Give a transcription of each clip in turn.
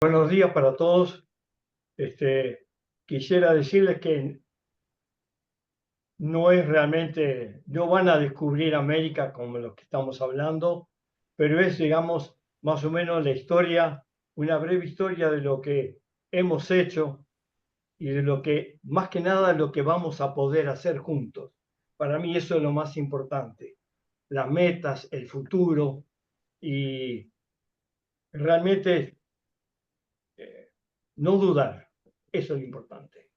Buenos días para todos. Quisiera decirles que no es realmente, no van a descubrir América como lo que estamos hablando, pero es, digamos, más o menos la historia, una breve historia de lo que hemos hecho y de lo que, más que nada, lo que vamos a poder hacer juntos. Para mí eso es lo más importante, las metas, el futuro y realmente no dudar, eso es lo importante.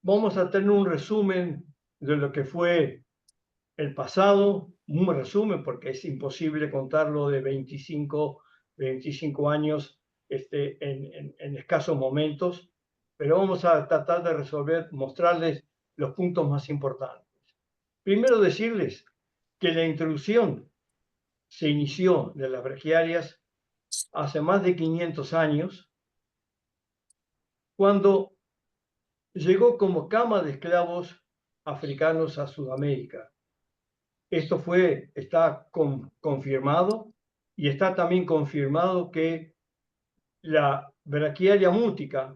Vamos a tener un resumen de lo que fue el pasado, un resumen porque es imposible contarlo de 25 años en escasos momentos, pero vamos a tratar de resolver, mostrarles los puntos más importantes. Primero decirles que la introducción se inició de las braquiarias hace más de 500 años, cuando llegó como cama de esclavos africanos a Sudamérica. Esto está confirmado y está también confirmado que la braquiaria mútica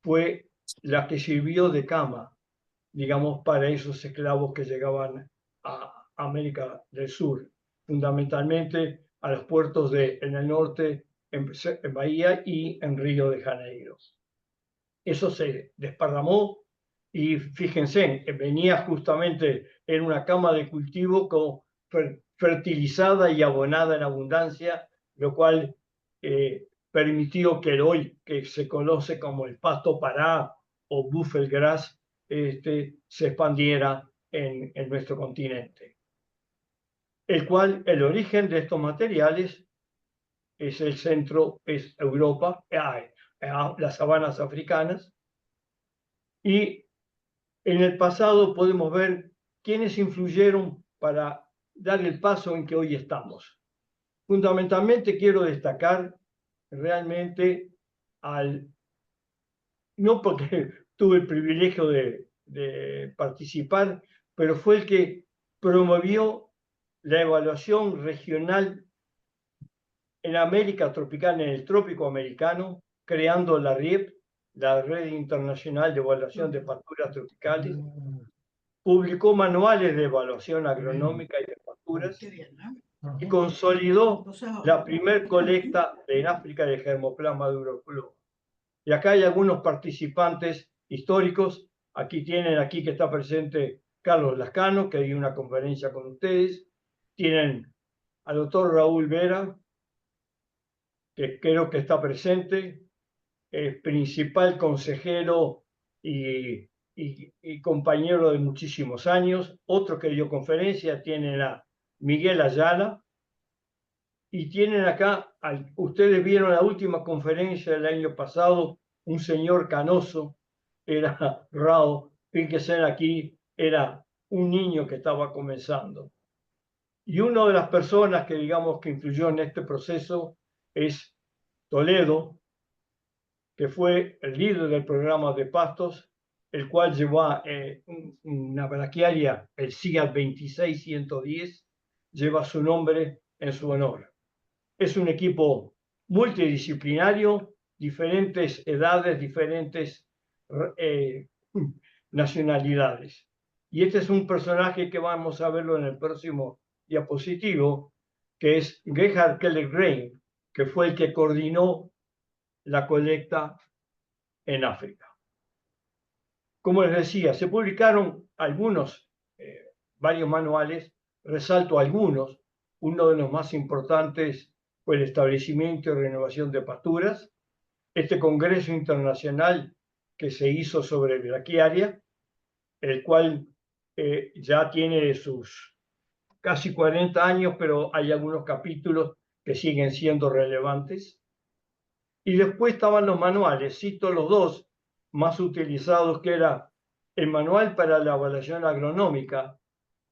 fue la que sirvió de cama, digamos, para esos esclavos que llegaban a América del Sur, fundamentalmente a los puertos en el norte, en Bahía y en Río de Janeiro. Eso se desparramó y fíjense, venía justamente en una cama de cultivo fertilizada y abonada en abundancia, lo cual permitió que hoy, que se conoce como el pasto pará o buffel grass, se expandiera en nuestro continente. El origen de estos materiales es el centro, es Europa, las sabanas africanas, y en el pasado podemos ver quiénes influyeron para dar el paso en que hoy estamos. Fundamentalmente quiero destacar realmente no porque tuve el privilegio de participar, pero fue el que promovió la evaluación regional en América tropical, en el trópico americano, creando la RIEP, la Red Internacional de Evaluación de Pasturas Tropicales. Publicó manuales de evaluación agronómica y de pasturas y consolidó la primer colecta en África de germoplasma de Euroclub. Y acá hay algunos participantes históricos. Aquí que está presente Carlos Lascano, que dio una conferencia con ustedes. Tienen al doctor Raúl Vera, que creo que está presente, principal consejero y compañero de muchísimos años. Otro que dio conferencia, tienen a Miguel Ayala, y tienen acá, ustedes vieron la última conferencia del año pasado, un señor canoso, era Rao, fíjense aquí, era un niño que estaba comenzando. Y una de las personas que digamos que influyó en este proceso es Toledo, que fue el líder del programa de pastos, el cual llevó una braquiaria, el SIAT 26110, lleva su nombre en su honor. Es un equipo multidisciplinario, diferentes edades, diferentes eh, nacionalidades. Y este es un personaje que vamos a verlo en el próximo diapositivo, que es Gerhard Keller-Grain, que fue el que coordinó la colecta en África. Como les decía, se publicaron varios manuales, resalto algunos. Uno de los más importantes fue el establecimiento y renovación de pasturas, este congreso internacional que se hizo sobre braquiaria, el cual ya tiene sus casi 40 años, pero hay algunos capítulos que siguen siendo relevantes. Y después estaban los manuales, cito los dos más utilizados, que era el manual para la evaluación agronómica,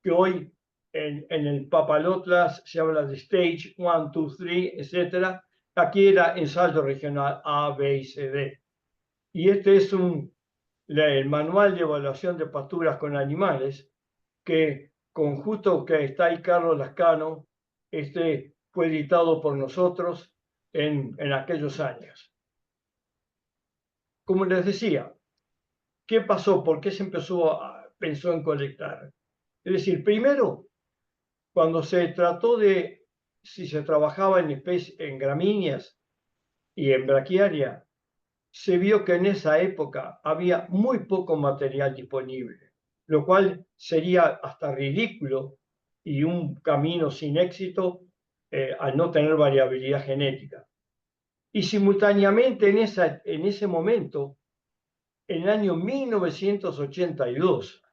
que hoy en el Papalotlas se habla de Stage 1, 2, 3, etc. Aquí era en saldo regional A, B y C, D. Y este es el manual de evaluación de pasturas con animales, que justo que está ahí Carlos Lascano, este fue editado por nosotros en aquellos años. Como les decía, ¿qué pasó? ¿Por qué se pensó en colectar? Es decir, primero, cuando se trató de si se trabajaba en gramíneas y en braquiaria, se vio que en esa época había muy poco material disponible, lo cual sería hasta ridículo y un camino sin éxito al no tener variabilidad genética. Y simultáneamente en ese momento, en el año 1982,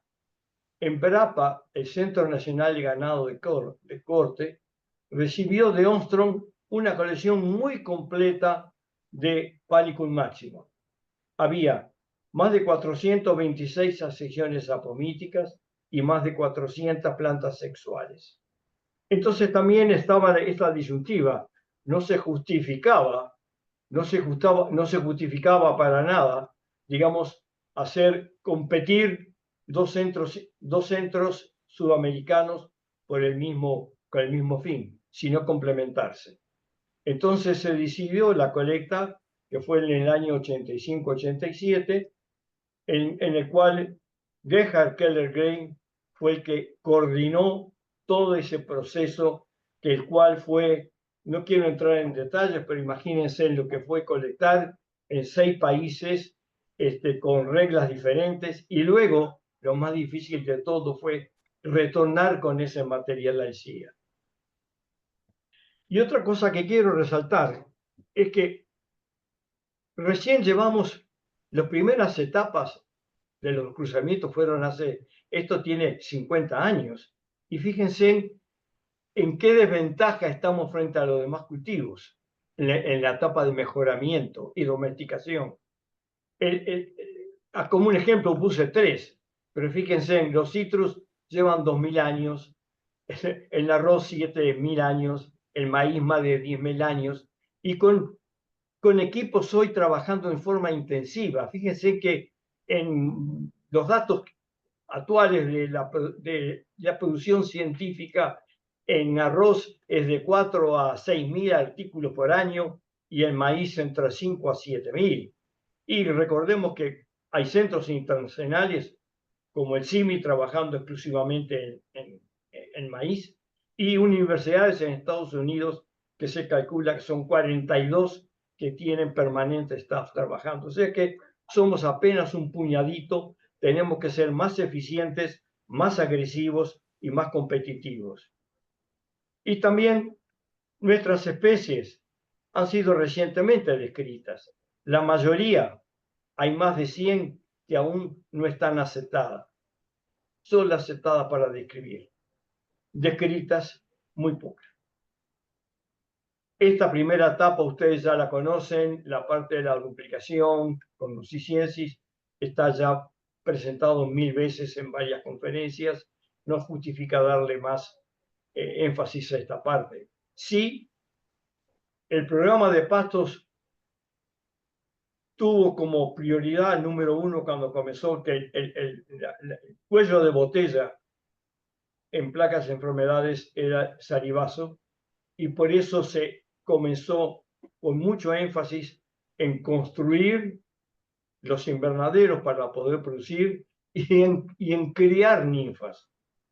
en Brapa, el Centro Nacional de Ganado de Corte, recibió de Armstrong una colección muy completa de Palicum máximo. Había más de 426 asecciones apomíticas y más de 400 plantas sexuales. Entonces también estaba esta disyuntiva, no se justificaba, no se justificaba para nada, digamos, hacer competir dos centros sudamericanos con el mismo fin, sino complementarse. Entonces se decidió la colecta, que fue en el año 85-87, en el cual Gerhard Keller-Grain fue el que coordinó todo ese proceso, que el cual fue, no quiero entrar en detalles, pero imagínense lo que fue colectar en 6 países con reglas diferentes, y luego lo más difícil de todo fue retornar con ese material al CIA. Y otra cosa que quiero resaltar es que recién llevamos las primeras etapas de los cruzamientos fueron esto tiene 50 años, y fíjense en qué desventaja estamos frente a los demás cultivos en la etapa de mejoramiento y domesticación. Como un ejemplo puse 3, pero fíjense, los citrus llevan 2000 años, el arroz 7000 años, el maíz más de 10.000 años, y con equipos hoy trabajando en forma intensiva. Fíjense que en los datos actuales de la producción científica en arroz es de 4 a 6.000 artículos por año y en maíz entre 5 a 7.000. Y recordemos que hay centros internacionales como el CIMI trabajando exclusivamente en maíz y universidades en Estados Unidos que se calcula que son 42 que tienen permanente staff trabajando. O sea que somos apenas un puñadito, tenemos que ser más eficientes, más agresivos y más competitivos. Y también nuestras especies han sido recientemente descritas. La mayoría, hay más de 100 que aún no están aceptadas. Solo aceptadas para describir. Descritas muy pocas. Esta primera etapa ustedes ya la conocen, la parte de la duplicación con Luciciensis está ya presentado 1000 veces en varias conferencias, no justifica darle más énfasis a esta parte. Sí, el programa de pastos tuvo como prioridad número 1 cuando comenzó que el cuello de botella en placas de enfermedades era Saribazo, y por eso se comenzó con mucho énfasis en construir los invernaderos para poder producir y en criar ninfas,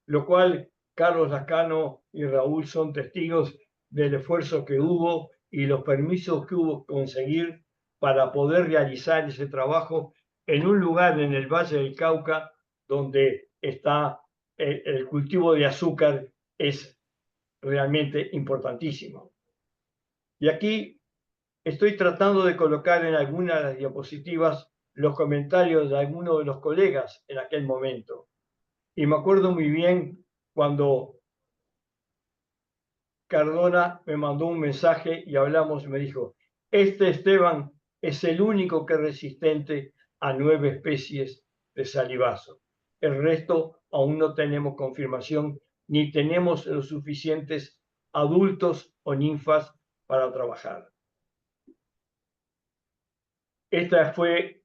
lo cual Carlos Lascano y Raúl son testigos del esfuerzo que hubo y los permisos que hubo que conseguir para poder realizar ese trabajo en un lugar en el Valle del Cauca donde está el cultivo de azúcar es realmente importantísimo. Y aquí estoy tratando de colocar en algunas de las diapositivas los comentarios de algunos de los colegas en aquel momento. Y me acuerdo muy bien cuando Cardona me mandó un mensaje y hablamos, me dijo, Esteban es el único que es resistente a 9 especies de salivazo. El resto aún no tenemos confirmación ni tenemos los suficientes adultos o ninfas para trabajar. Esta fue,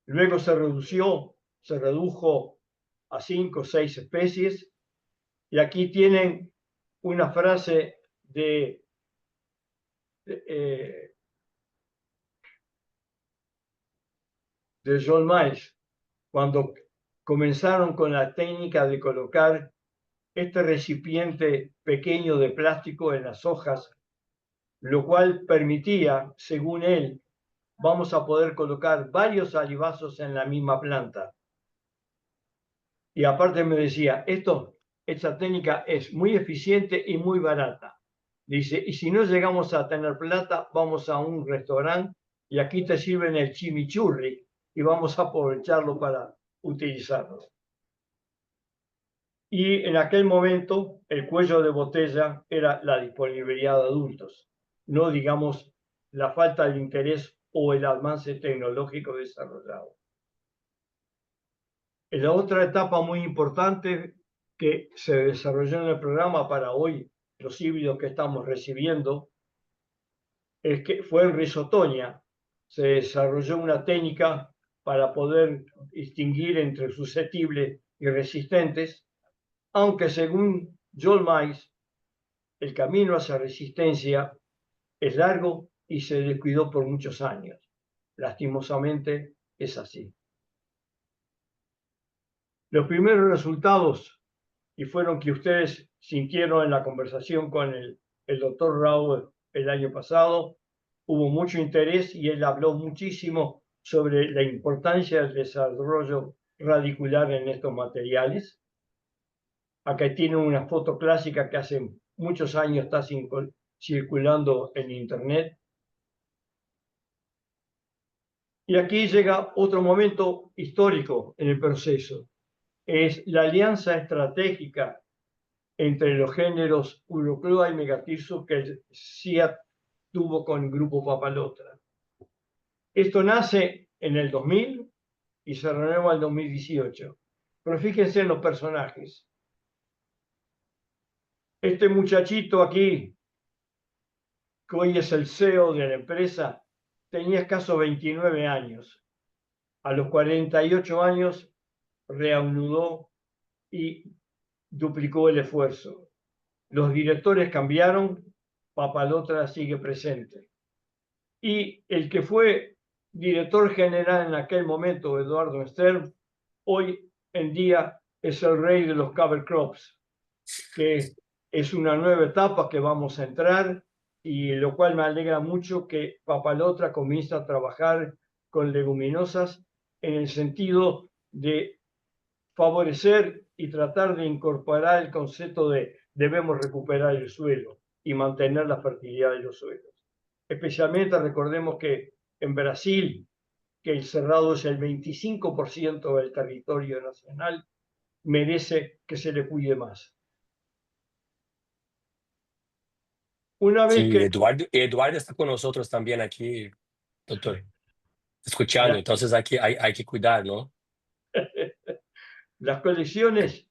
luego se redujo a 5 o 6 especies, y aquí tienen una frase de de John Miles, cuando comenzaron con la técnica de colocar este recipiente pequeño de plástico en las hojas, lo cual permitía, según él, vamos a poder colocar varios olivazos en la misma planta. Y aparte me decía, esta técnica es muy eficiente y muy barata. Dice, y si no llegamos a tener plata, vamos a un restaurante y aquí te sirven el chimichurri y vamos a aprovecharlo para utilizarlo. Y en aquel momento el cuello de botella era la disponibilidad de adultos, no digamos la falta de interés o el avance tecnológico desarrollado. La otra etapa muy importante que se desarrolló en el programa para hoy, los híbridos que estamos recibiendo, es que fue en risotonia. Se desarrolló una técnica para poder distinguir entre susceptibles y resistentes, aunque según John Miles, el camino hacia resistencia es largo y se descuidó por muchos años. Lastimosamente es así. Los primeros resultados, y fueron que ustedes sintieron en la conversación con el doctor Raúl el año pasado, hubo mucho interés y él habló muchísimo sobre la importancia del desarrollo radicular en estos materiales. Acá tienen una foto clásica que hace muchos años está circulando en internet. Y aquí llega otro momento histórico en el proceso. Es la alianza estratégica entre los géneros Urochloa y Megatirso que el CIAT tuvo con el grupo Papalotra. Esto nace en el 2000 y se renueva en el 2018. Pero fíjense en los personajes. Este muchachito aquí, que hoy es el CEO de la empresa, tenía escasos 29 años. A los 48 años reanudó y duplicó el esfuerzo. Los directores cambiaron, Papalotra sigue presente. Y el que fue director general en aquel momento, Eduardo Stern, hoy en día es el rey de los cover crops, que es una nueva etapa que vamos a entrar y lo cual me alegra mucho que Papalotra comience a trabajar con leguminosas en el sentido de favorecer y tratar de incorporar el concepto de debemos recuperar el suelo y mantener la fertilidad de los suelos. Especialmente recordemos que en Brasil, que el cerrado es el 25% del territorio nacional, merece que se le cuide más. Una vez Sí, que Eduardo está con nosotros también aquí, doctor, escuchando. la, Entonces hay que cuidar, ¿no? las colecciones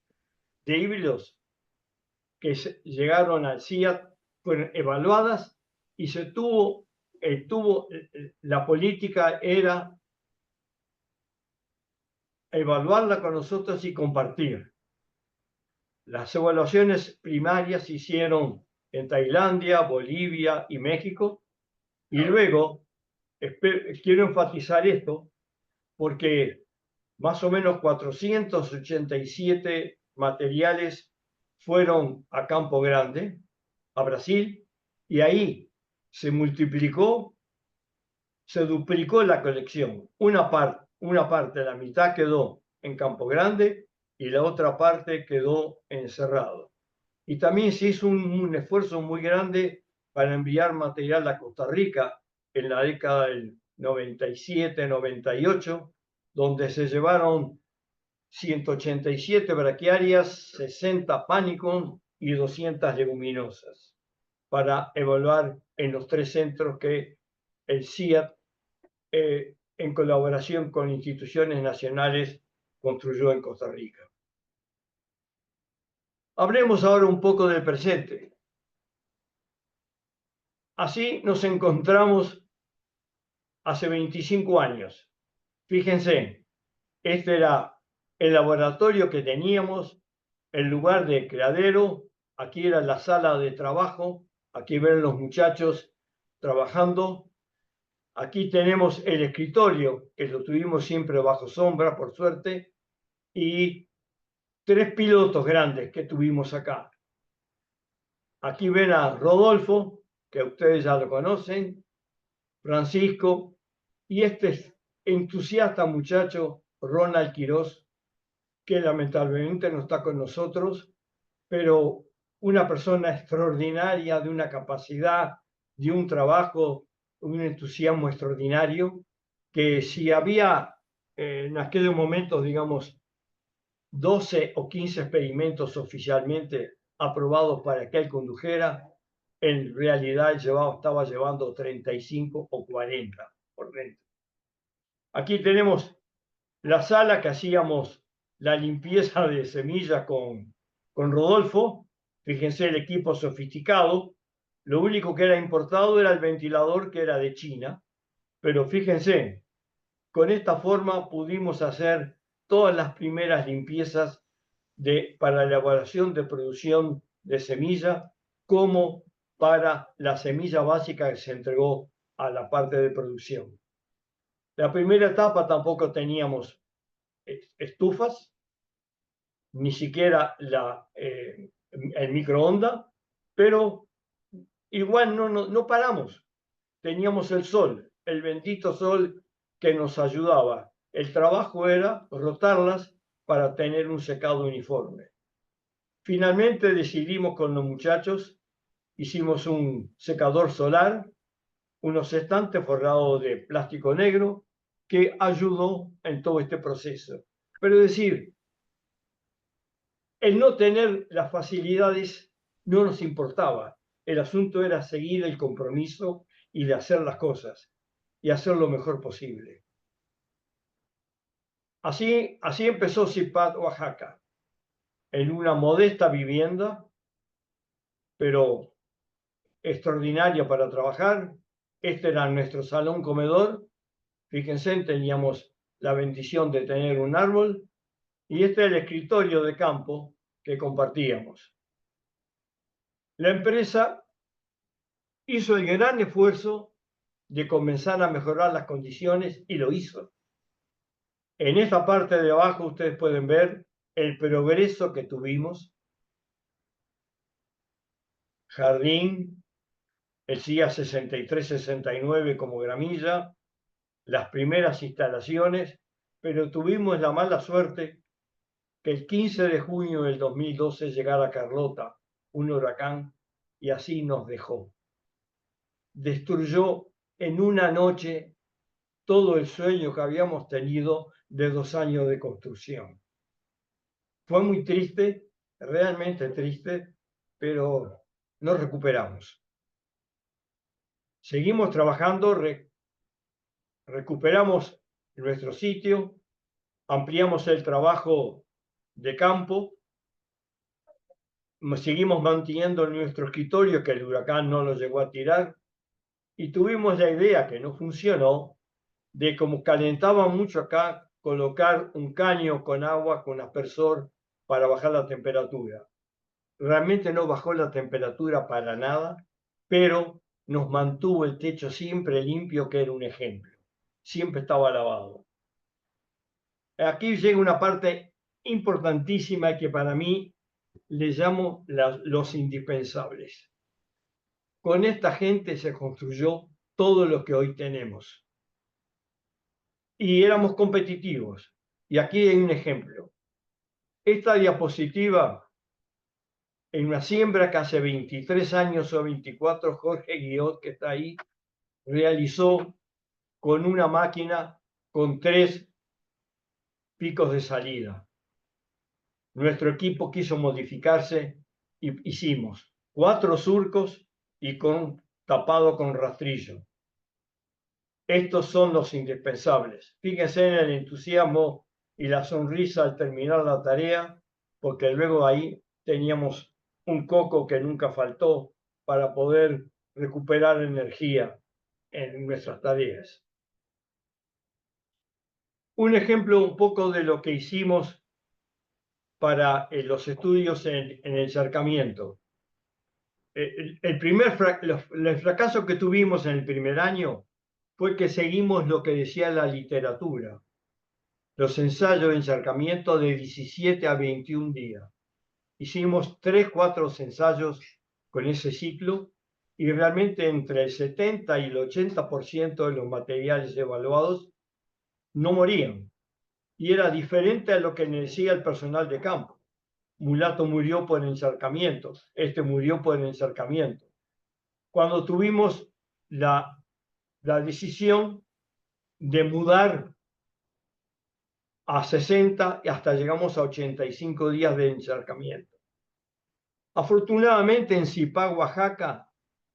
de híbridos que llegaron al CIAT fueron evaluadas y la política era evaluarla con nosotros y compartir. Las evaluaciones primarias se hicieron en Tailandia, Bolivia y México. Y luego, quiero enfatizar esto, porque más o menos 487 materiales fueron a Campo Grande, a Brasil, y ahí se duplicó la colección. Una parte, la mitad quedó en Campo Grande y la otra parte quedó en Cerrado. Y también se hizo un esfuerzo muy grande para enviar material a Costa Rica en la década del 97-98, donde se llevaron 187 braquiarias, 60 pánicos y 200 leguminosas para evaluar en los 3 centros que el CIAT, en colaboración con instituciones nacionales, construyó en Costa Rica. Hablemos ahora un poco del presente. Así nos encontramos hace 25 años. Fíjense, este era el laboratorio que teníamos, el lugar de criadero, aquí era la sala de trabajo, aquí ven los muchachos trabajando. Aquí tenemos el escritorio, que lo tuvimos siempre bajo sombra, por suerte, y 3 pilotos grandes que tuvimos acá. Aquí ven a Rodolfo, que ustedes ya lo conocen, Francisco, y este entusiasta muchacho, Ronald Quirós, que lamentablemente no está con nosotros, pero una persona extraordinaria, de una capacidad, de un trabajo, un entusiasmo extraordinario, que si había en aquellos momentos, digamos, 12 o 15 experimentos oficialmente aprobados para que él condujera, en realidad estaba llevando 35 o 40 por dentro. Aquí tenemos la sala que hacíamos la limpieza de semillas con Rodolfo. Fíjense el equipo sofisticado. Lo único que era importado era el ventilador, que era de China. Pero fíjense, con esta forma pudimos hacer todas las primeras limpiezas para la elaboración de producción de semilla, como para la semilla básica que se entregó a la parte de producción. La primera etapa tampoco teníamos estufas, ni siquiera el microondas, pero igual no paramos. Teníamos el sol, el bendito sol que nos ayudaba. El trabajo era rotarlas para tener un secado uniforme. Finalmente decidimos con los muchachos, hicimos un secador solar, unos estantes forrados de plástico negro, que ayudó en todo este proceso. Pero es decir, el no tener las facilidades no nos importaba. El asunto era seguir el compromiso y de hacer las cosas y hacer lo mejor posible. Así empezó Zipat Oaxaca, en una modesta vivienda, pero extraordinaria para trabajar. Este era nuestro salón comedor. Fíjense, teníamos la bendición de tener un árbol, y este es el escritorio de campo que compartíamos. La empresa hizo el gran esfuerzo de comenzar a mejorar las condiciones y lo hizo. En esta parte de abajo ustedes pueden ver el progreso que tuvimos. Jardín, el CIA 63-69 como gramilla, las primeras instalaciones, pero tuvimos la mala suerte que el 15 de junio del 2012 llegara Carlota, un huracán, y así nos dejó. Destruyó en una noche todo el sueño que habíamos tenido de 2 años de construcción. Fue muy triste, realmente triste, pero nos recuperamos. Seguimos trabajando, recuperamos nuestro sitio, ampliamos el trabajo de campo, seguimos manteniendo nuestro escritorio, que el huracán no lo llegó a tirar, y tuvimos la idea, que no funcionó, de como calentaba mucho acá, colocar un caño con agua con aspersor para bajar la temperatura. Realmente no bajó la temperatura para nada, pero nos mantuvo el techo siempre limpio, que era un ejemplo. Siempre estaba lavado. Aquí llega una parte importantísima que para mí le llamo los indispensables. Con esta gente se construyó todo lo que hoy tenemos. Y éramos competitivos. Y aquí hay un ejemplo. Esta diapositiva, en una siembra que hace 23 años o 24, Jorge Guiot, que está ahí, realizó con una máquina con 3 picos de salida. Nuestro equipo quiso modificarse y hicimos 4 surcos y tapado con rastrillo. Estos son los indispensables. Fíjense en el entusiasmo y la sonrisa al terminar la tarea, porque luego ahí teníamos un coco que nunca faltó para poder recuperar energía en nuestras tareas. Un ejemplo un poco de lo que hicimos para los estudios en el cercamiento. el fracaso que tuvimos en el primer año fue que seguimos lo que decía la literatura, los ensayos de encharcamiento de 17 a 21 días. Hicimos 3, 4 ensayos con ese ciclo y realmente entre el 70 y el 80% de los materiales evaluados no morían. Y era diferente a lo que decía el personal de campo. Mulato murió por encharcamiento, este murió por encharcamiento. Cuando tuvimos la decisión de mudar a 60 y hasta llegamos a 85 días de encharcamiento. Afortunadamente en Zipá, Oaxaca,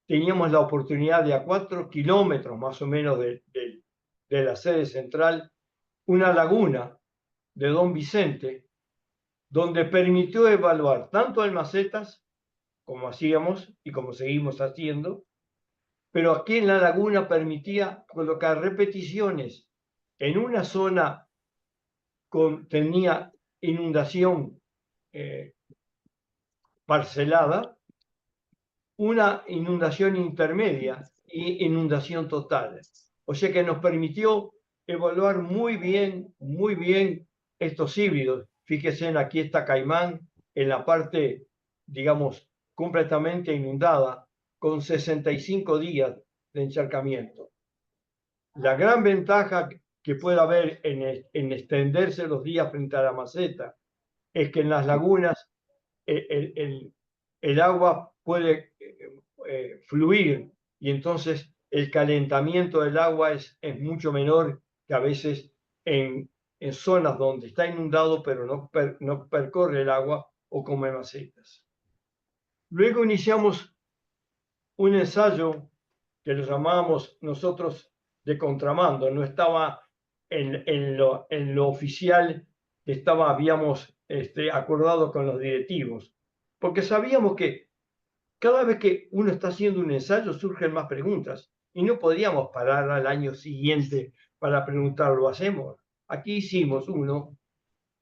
teníamos la oportunidad de a 4 kilómetros más o menos de la sede central, una laguna de Don Vicente, donde permitió evaluar tanto en macetas, como hacíamos y como seguimos haciendo, pero aquí en la laguna permitía colocar repeticiones en una zona tenía inundación parcelada, una inundación intermedia y inundación total. O sea que nos permitió evaluar muy bien estos híbridos. Fíjense, aquí está Caimán en la parte, digamos, completamente inundada, con 65 días de encharcamiento. La gran ventaja que puede haber en extenderse los días frente a la maceta es que en las lagunas el agua puede fluir y entonces el calentamiento del agua es mucho menor que a veces en zonas donde está inundado pero no percorre el agua o como en macetas. Luego iniciamos un ensayo que lo llamábamos nosotros de contramando, no estaba en lo oficial, habíamos acordado con los directivos, porque sabíamos que cada vez que uno está haciendo un ensayo surgen más preguntas y no podíamos parar al año siguiente para preguntar, ¿lo hacemos? Aquí hicimos uno,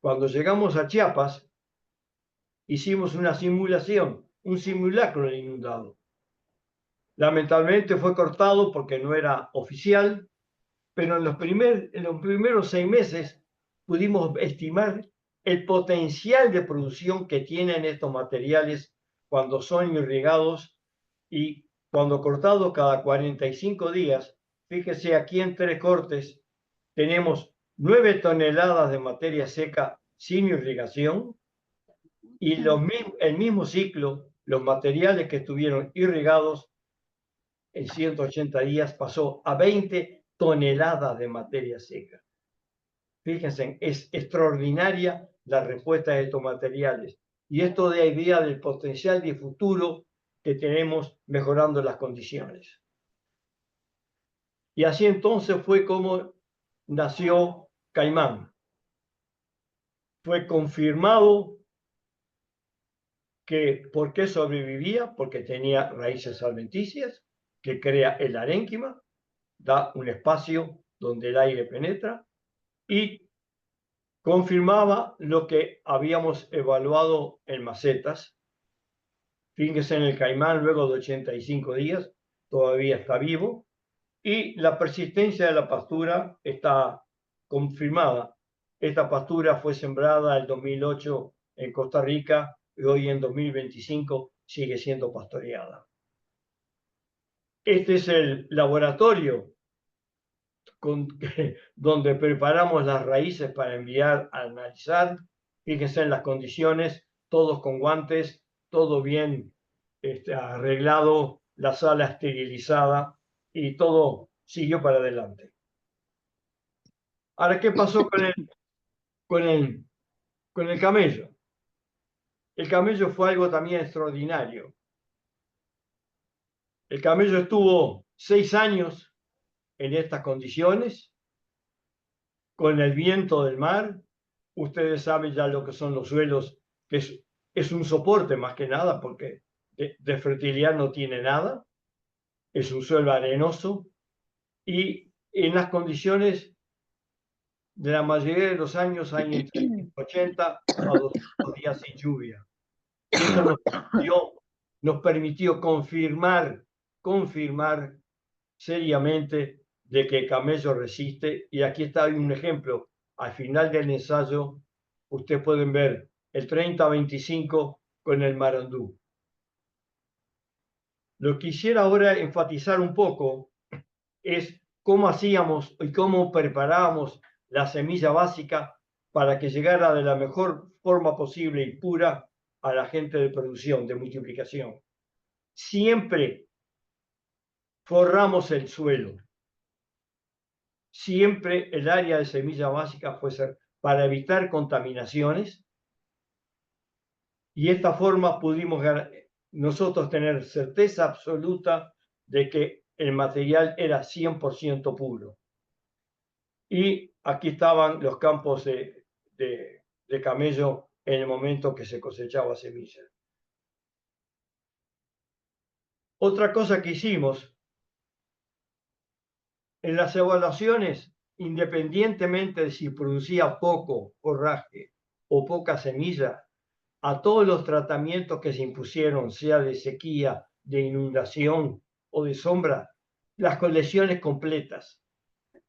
cuando llegamos a Chiapas, hicimos una simulación, un simulacro del inundado. Lamentablemente fue cortado porque no era oficial, pero en los primeros 6 meses pudimos estimar el potencial de producción que tienen estos materiales cuando son irrigados y cuando cortados cada 45 días. Fíjese, aquí en 3 cortes tenemos 9 toneladas de materia seca sin irrigación y el mismo ciclo, los materiales que estuvieron irrigados en 180 días pasó a 20 toneladas de materia seca. Fíjense, es extraordinaria la respuesta de estos materiales. Y esto da idea del potencial de futuro que tenemos mejorando las condiciones. Y así entonces fue como nació Caimán. Fue confirmado que ¿por qué sobrevivía? Porque tenía raíces adventicias, que crea el arénquima, da un espacio donde el aire penetra y confirmaba lo que habíamos evaluado en macetas. Fíjense en el Caimán, luego de 85 días, todavía está vivo y la persistencia de la pastura está confirmada. Esta pastura fue sembrada en 2008 en Costa Rica y hoy en 2025 sigue siendo pastoreada. Este es el laboratorio donde preparamos las raíces para enviar a analizar. Fíjense en las condiciones, todos con guantes, todo bien arreglado, la sala esterilizada y todo siguió para adelante. Ahora, ¿qué pasó con el camello? El camello fue algo también extraordinario. El camello estuvo 6 años en estas condiciones, con el viento del mar. Ustedes saben ya lo que son los suelos, que es un soporte más que nada, porque de fertilidad no tiene nada. Es un suelo arenoso y en las condiciones de la mayoría de los años hay entre 80 a 200 días sin lluvia. Y eso nos permitió nos permitió confirmar seriamente de que el camello resiste. Y aquí está un ejemplo. Al final del ensayo, ustedes pueden ver el 30-25 con el marandú. Lo que quisiera ahora enfatizar un poco es cómo hacíamos y cómo preparábamos la semilla básica para que llegara de la mejor forma posible y pura a la gente de producción, de multiplicación. Siempre forramos el suelo. Siempre el área de semilla básica fue para evitar contaminaciones, y de esta forma pudimos nosotros tener certeza absoluta de que el material era 100% puro. Y aquí estaban los campos de camello en el momento que se cosechaba semilla. Otra cosa que hicimos en las evaluaciones, independientemente de si producía poco forraje o poca semilla, a todos los tratamientos que se impusieron, sea de sequía, de inundación o de sombra, las colecciones completas,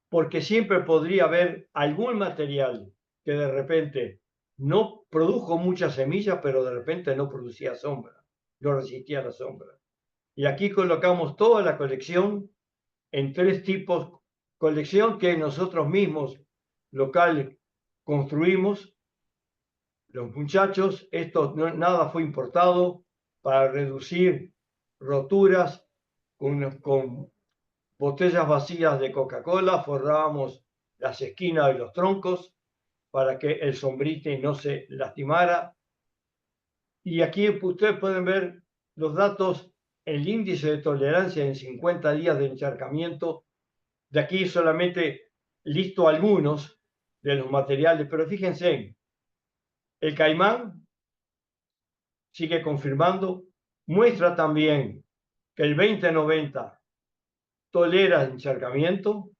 porque siempre podría haber algún material que de repente no produjo mucha semilla, pero de repente no producía sombra, no resistía la sombra. Y aquí colocamos toda la colección en 3 tipos, colección que nosotros mismos local construimos. Los muchachos, esto nada fue importado, para reducir roturas con botellas vacías de Coca-Cola, forrábamos las esquinas de los troncos para que el sombrite no se lastimara. Y aquí ustedes pueden ver los datos, el índice de tolerancia en 50 días de encharcamiento. De aquí solamente listo algunos de los materiales, pero fíjense, el caimán sigue confirmando, muestra también que el 2090 tolera el encharcamiento,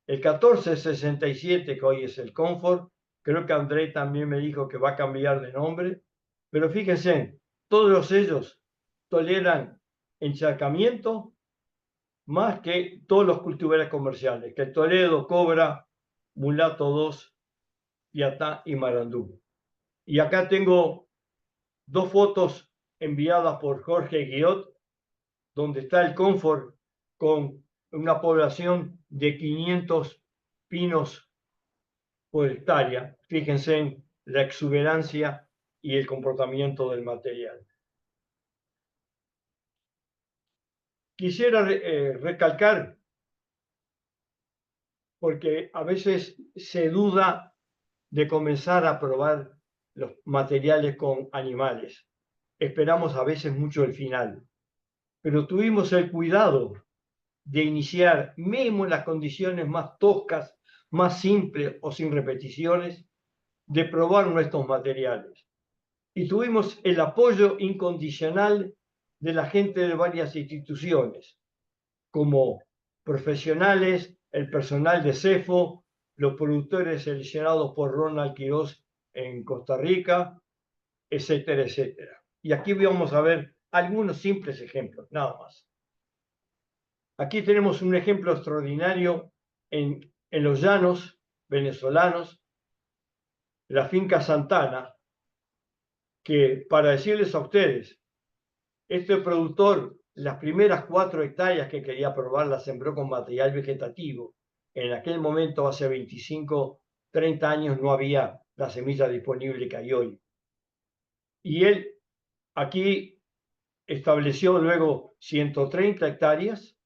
el 1467, que hoy es el Comfort, creo que André también me dijo que va a cambiar de nombre, pero fíjense, todos ellos toleran encharcamiento más que todos los cultivares comerciales, que Toledo, Cobra, Mulato 2, Piatá y Marandú. Y acá tengo 2 fotos enviadas por Jorge Guillot, donde está el Comfort con una población de 500 pinos por hectárea. Fíjense en la exuberancia y el comportamiento del material. Quisiera recalcar, porque a veces se duda de comenzar a probar los materiales con animales. Esperamos a veces mucho el final, pero tuvimos el cuidado de iniciar, mismo en las condiciones más toscas, más simples o sin repeticiones, de probar nuestros materiales. Y tuvimos el apoyo incondicional de la gente de varias instituciones, como profesionales, el personal de CEFO, los productores seleccionados por Ronald Quiroz en Costa Rica, etcétera, etcétera. Y aquí vamos a ver algunos simples ejemplos, nada más. Aquí tenemos un ejemplo extraordinario en los llanos venezolanos, la finca Santana, que para decirles a ustedes, este productor, las primeras 4 hectáreas que quería probar las sembró con material vegetativo. En aquel momento, hace 25, 30 años, no había la semilla disponible que hay hoy. Y él aquí estableció luego 130 hectáreas,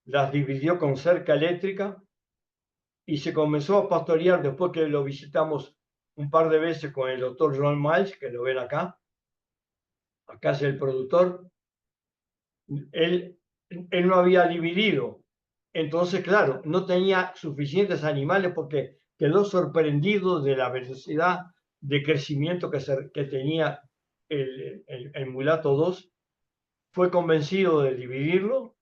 las dividió con cerca eléctrica y se comenzó a pastorear después que lo visitamos un par de veces con el doctor Ron Miles, que lo ven acá. Acá es el productor. Él no había dividido. Entonces, claro, no tenía suficientes animales porque quedó sorprendido de la velocidad de crecimiento que tenía el mulato 2. Fue convencido de dividirlo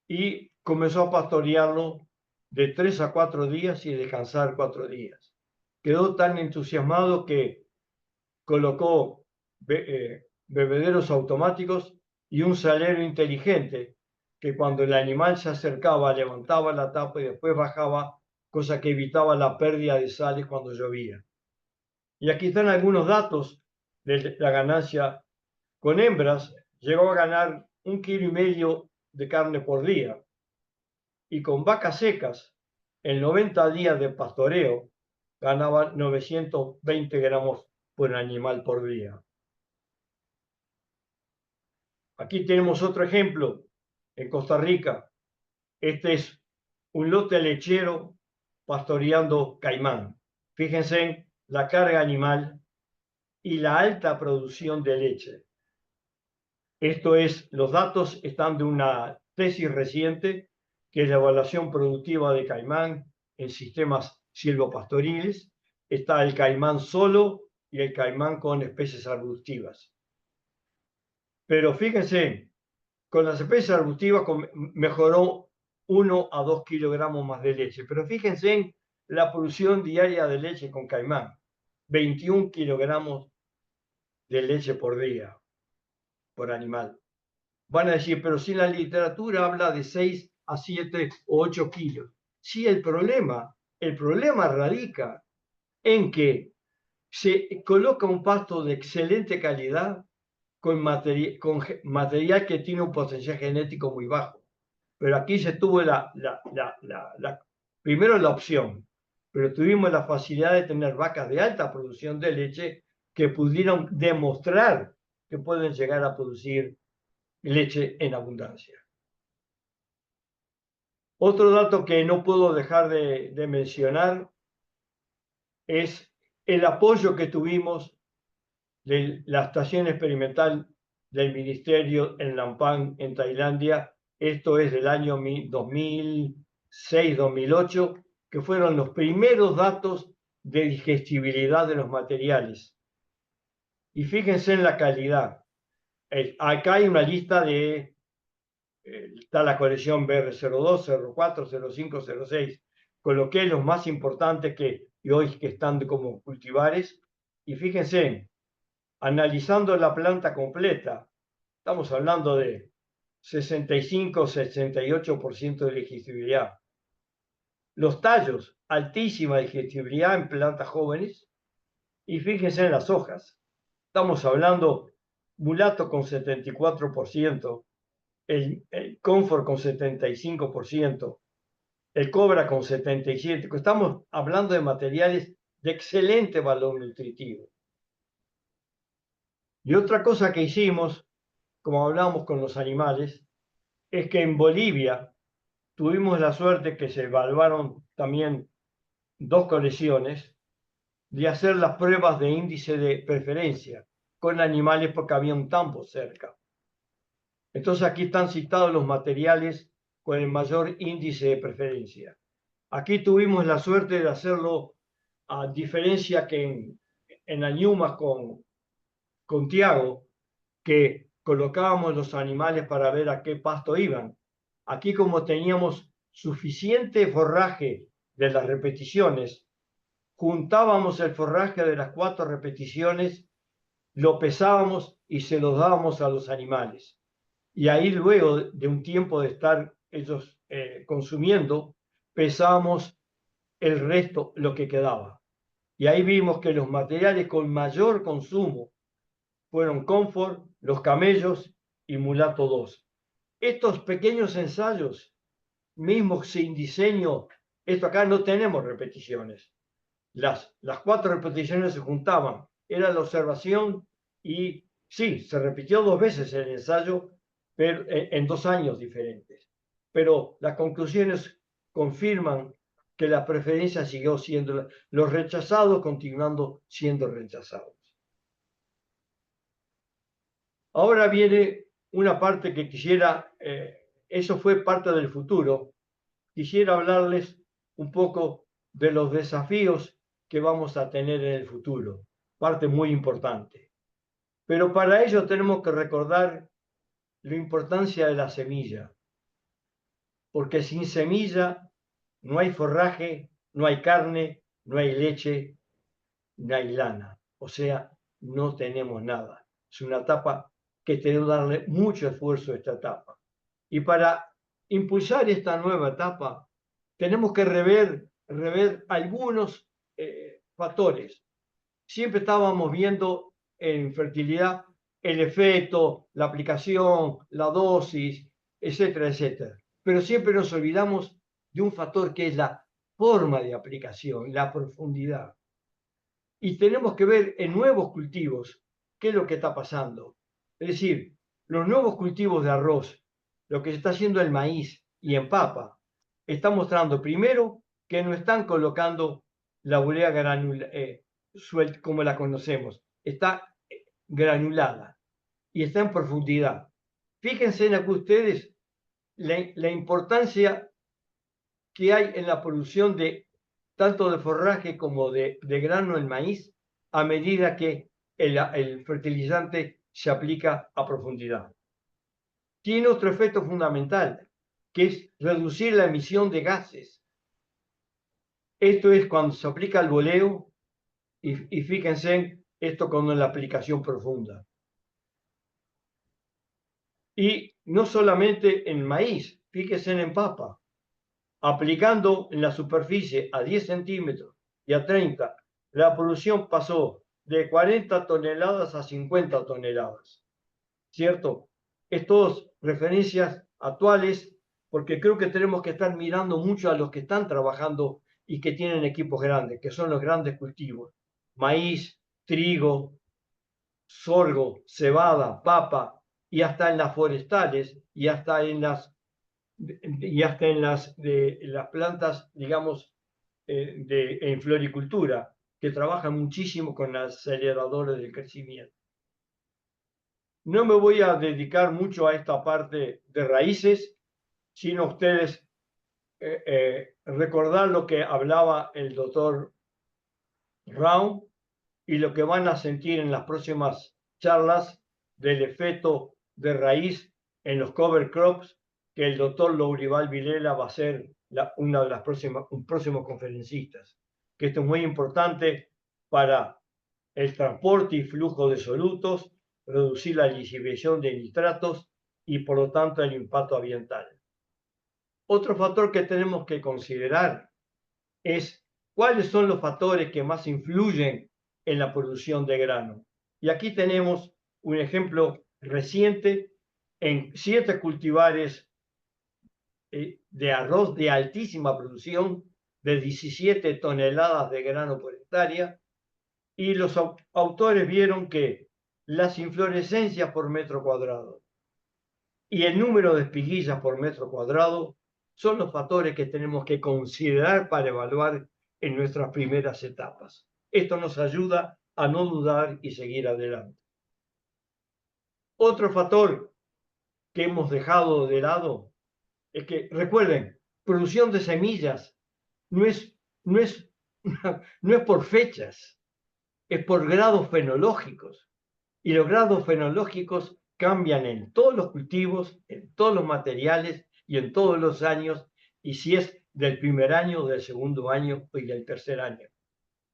y comenzó a pastorearlo de 3 a 4 días y descansar 4 días. Quedó tan entusiasmado que colocó bebederos automáticos y un salero inteligente que cuando el animal se acercaba levantaba la tapa y después bajaba, cosa que evitaba la pérdida de sales cuando llovía. Y aquí están algunos datos de la ganancia. Con hembras llegó a ganar 1,5 kilos de carne por día, y con vacas secas, en 90 días de pastoreo, ganaba 920 gramos por animal por día. Aquí tenemos otro ejemplo, en Costa Rica. Este es un lote lechero pastoreando caimán. Fíjense en la carga animal y la alta producción de leche. Esto es, los datos están de una tesis reciente, que es la evaluación productiva de caimán en sistemas silvopastoriles. Está el caimán solo y el caimán con especies arbustivas. Pero fíjense, con las especies arbustivas mejoró 1 a 2 kilogramos más de leche. Pero fíjense en la producción diaria de leche con caimán, 21 kilogramos de leche por día, por animal. Van a decir, pero si la literatura habla de 6 a 7 o 8 kilos. Sí, el problema radica en que se coloca un pasto de excelente calidad con material que tiene un potencial genético muy bajo. Pero aquí se tuvo primero la opción, pero tuvimos la facilidad de tener vacas de alta producción de leche que pudieron demostrar que pueden llegar a producir leche en abundancia. Otro dato que no puedo dejar de mencionar es el apoyo que tuvimos de la estación experimental del Ministerio en Lampang, en Tailandia. Esto es del año 2006-2008, que fueron los primeros datos de digestibilidad de los materiales. Y fíjense en la calidad. Acá hay una lista de está la colección BR02, 04, 05, 06. Coloqué los más importantes que hoy que están como cultivares. Y fíjense, analizando la planta completa, estamos hablando de 65-68% de digestibilidad. Los tallos, altísima digestibilidad en plantas jóvenes. Y fíjense en las hojas. Estamos hablando mulato con 74%, el Comfort con 75%, el Cobra con 77%. Estamos hablando de materiales de excelente valor nutritivo. Y otra cosa que hicimos, como hablamos con los animales, es que en Bolivia tuvimos la suerte que se evaluaron también 2 colecciones de hacer las pruebas de índice de preferencia con animales porque había un tambo cerca. Entonces aquí están citados los materiales con el mayor índice de preferencia. Aquí tuvimos la suerte de hacerlo a diferencia que en Añumas con Tiago, que colocábamos los animales para ver a qué pasto iban. Aquí como teníamos suficiente forraje de las repeticiones, juntábamos el forraje de las 4 repeticiones, lo pesábamos y se lo dábamos a los animales. Y ahí luego de un tiempo de estar ellos consumiendo, pesábamos el resto, lo que quedaba. Y ahí vimos que los materiales con mayor consumo fueron Comfort, Los Camellos y Mulato 2. Estos pequeños ensayos, mismos sin diseño, esto acá no tenemos repeticiones. Las 4 repeticiones se juntaban, era la observación y sí, se repitió 2 veces el ensayo, pero en 2 años diferentes. Pero las conclusiones confirman que la preferencia siguió siendo, los rechazados continuando siendo rechazados. Ahora viene una parte que quisiera, eso fue parte del futuro, quisiera hablarles un poco de los desafíos que vamos a tener en el futuro, parte muy importante. Pero para ello tenemos que recordar la importancia de la semilla, porque sin semilla no hay forraje, no hay carne, no hay leche, no hay lana, o sea, no tenemos nada. Es una etapa que tenemos que darle mucho esfuerzo a esta etapa. Y para impulsar esta nueva etapa, tenemos que rever algunos factores. Siempre estábamos viendo en fertilidad el efecto, la aplicación, la dosis, etcétera, etcétera. Pero siempre nos olvidamos de un factor que es la forma de aplicación, la profundidad. Y tenemos que ver en nuevos cultivos qué es lo que está pasando. Es decir, los nuevos cultivos de arroz, lo que se está haciendo el maíz y en papa, está mostrando primero que no están colocando la urea como la conocemos, está granulada y está en profundidad. Fíjense en aquí ustedes la importancia que hay en la producción de tanto de forraje como de grano en maíz a medida que el fertilizante se aplica a profundidad. Tiene otro efecto fundamental, que es reducir la emisión de gases. Esto es cuando se aplica el boleo y fíjense esto con la aplicación profunda. Y no solamente en maíz, fíjense en papa. Aplicando en la superficie a 10 centímetros y a 30, la producción pasó de 40 toneladas a 50 toneladas. ¿Cierto? Estas referencias actuales, porque creo que tenemos que estar mirando mucho a los que están trabajando y que tienen equipos grandes, que son los grandes cultivos. Maíz, trigo, sorgo, cebada, papa, y hasta en las forestales y hasta en las las plantas, digamos, en floricultura, que trabajan muchísimo con aceleradores del crecimiento. No me voy a dedicar mucho a esta parte de raíces, sino ustedes recordar lo que hablaba el doctor Raum y lo que van a sentir en las próximas charlas del efecto de raíz en los cover crops, que el doctor Lourival Vilela va a ser una de las un próximo conferencistas, que esto es muy importante para el transporte y flujo de solutos, reducir la lixiviación de nitratos y por lo tanto el impacto ambiental. Otro factor que tenemos que considerar es cuáles son los factores que más influyen en la producción de grano. Y aquí tenemos un ejemplo reciente en 7 cultivares de arroz de altísima producción, de 17 toneladas de grano por hectárea, y los autores vieron que las inflorescencias por metro cuadrado y el número de espiguillas por metro cuadrado son los factores que tenemos que considerar para evaluar en nuestras primeras etapas. Esto nos ayuda a no dudar y seguir adelante. Otro factor que hemos dejado de lado es que, recuerden, producción de semillas no es, no es, no es por fechas, es por grados fenológicos. Y los grados fenológicos cambian en todos los cultivos, en todos los materiales y en todos los años, y si es del primer año, del segundo año y del tercer año.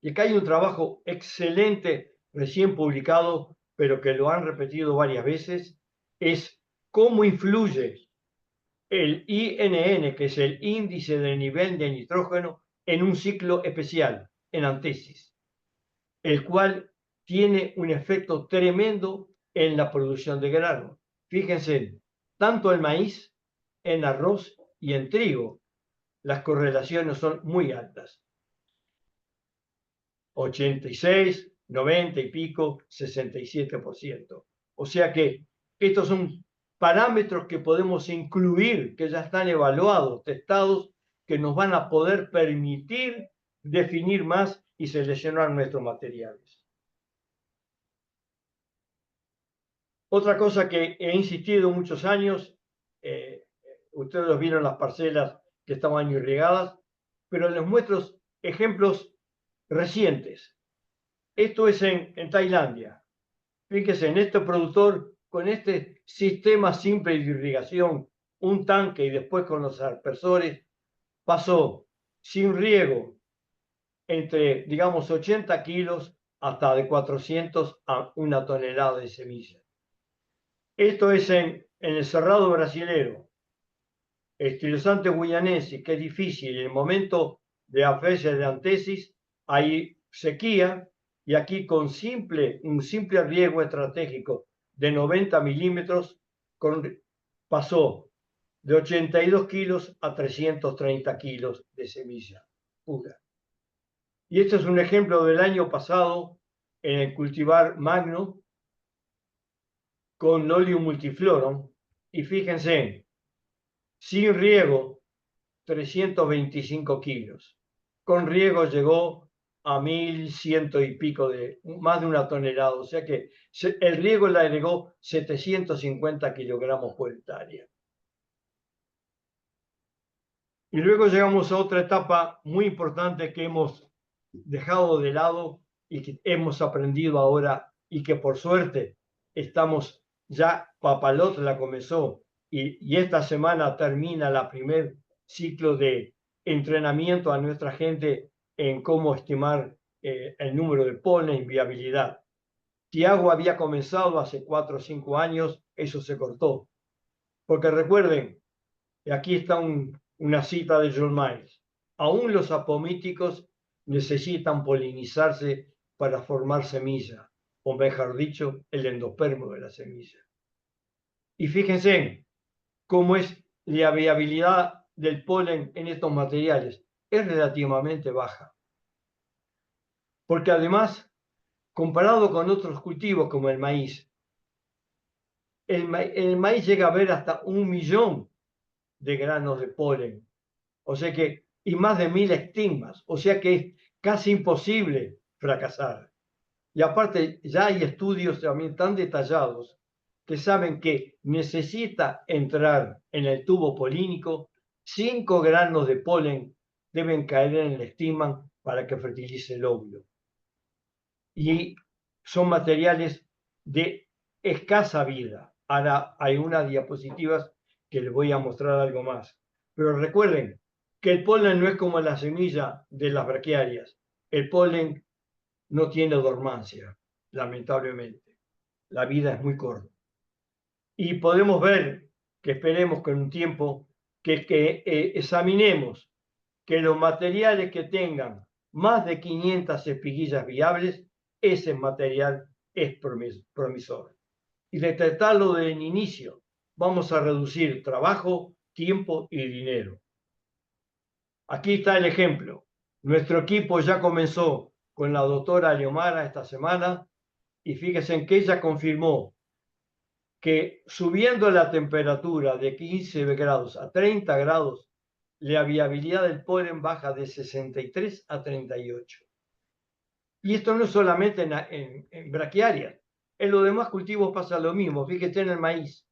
Y acá hay un trabajo excelente, recién publicado, pero que lo han repetido varias veces, es cómo influye el INN, que es el índice de nivel de nitrógeno, en un ciclo especial, en antesis, el cual tiene un efecto tremendo en la producción de grano. Fíjense, tanto en maíz, en arroz y en trigo, las correlaciones son muy altas. 86, 90 y pico, 67%. O sea que estos son parámetros que podemos incluir, que ya están evaluados, testados, que nos van a poder permitir definir más y seleccionar nuestros materiales. Otra cosa que he insistido muchos años, ustedes los vieron las parcelas que estaban irrigadas, pero les muestro ejemplos recientes. Esto es en Tailandia. Fíjense, en este productor, con este sistema simple de irrigación, un tanque y después con los aspersores, pasó sin riego entre, digamos, 80 kilos hasta de 400 a 1 tonelada de semilla. Esto es en el Cerrado brasilero, Estilosante guyanense, que es difícil. En el momento de afesia de antesis hay sequía y aquí con un simple riego estratégico de 90 milímetros pasó de 82 kilos a 330 kilos de semilla pura. Y este es un ejemplo del año pasado en el cultivar magno con Lolium multiflorum. Y fíjense, sin riego, 325 kilos. Con riego llegó a 1.100 y pico, más de una tonelada. O sea que el riego le agregó 750 kilogramos por hectárea. Y luego llegamos a otra etapa muy importante que hemos dejado de lado y que hemos aprendido ahora y que por suerte estamos ya, Papalot la comenzó y esta semana termina la primer ciclo de entrenamiento a nuestra gente en cómo estimar el número de polen y viabilidad. Tiago había comenzado hace 4 o 5 años, eso se cortó. Porque recuerden, aquí está una cita de John Miles, aún los apomíticos necesitan polinizarse para formar semilla, o mejor dicho, el endospermo de la semilla. Y fíjense cómo es la viabilidad del polen en estos materiales. Es relativamente baja. Porque además, comparado con otros cultivos como el maíz, el maíz llega a haber hasta 1 millón de granos de polen. O sea que, y más de 1.000 estigmas. O sea que es casi imposible fracasar. Y aparte, ya hay estudios también tan detallados que saben que necesita entrar en el tubo polínico 5 granos de polen deben caer en el estigma para que fertilice el óvulo. Y son materiales de escasa vida. Ahora hay unas diapositivas que les voy a mostrar algo más. Pero recuerden que el polen no es como la semilla de las braquiarias. El polen no tiene dormancia, lamentablemente. La vida es muy corta. Y podemos ver, que esperemos que en un tiempo, que examinemos que los materiales que tengan más de 500 espiguillas viables, ese material es promisor. Y detectarlo desde el inicio, vamos a reducir trabajo, tiempo y dinero. Aquí está el ejemplo. Nuestro equipo ya comenzó con la doctora Leomara esta semana y fíjense en que ella confirmó que subiendo la temperatura de 15 grados a 30 grados, la viabilidad del polen baja de 63 a 38. Y esto no es solamente en braquiarias. En los demás cultivos pasa lo mismo. Fíjate en el maíz.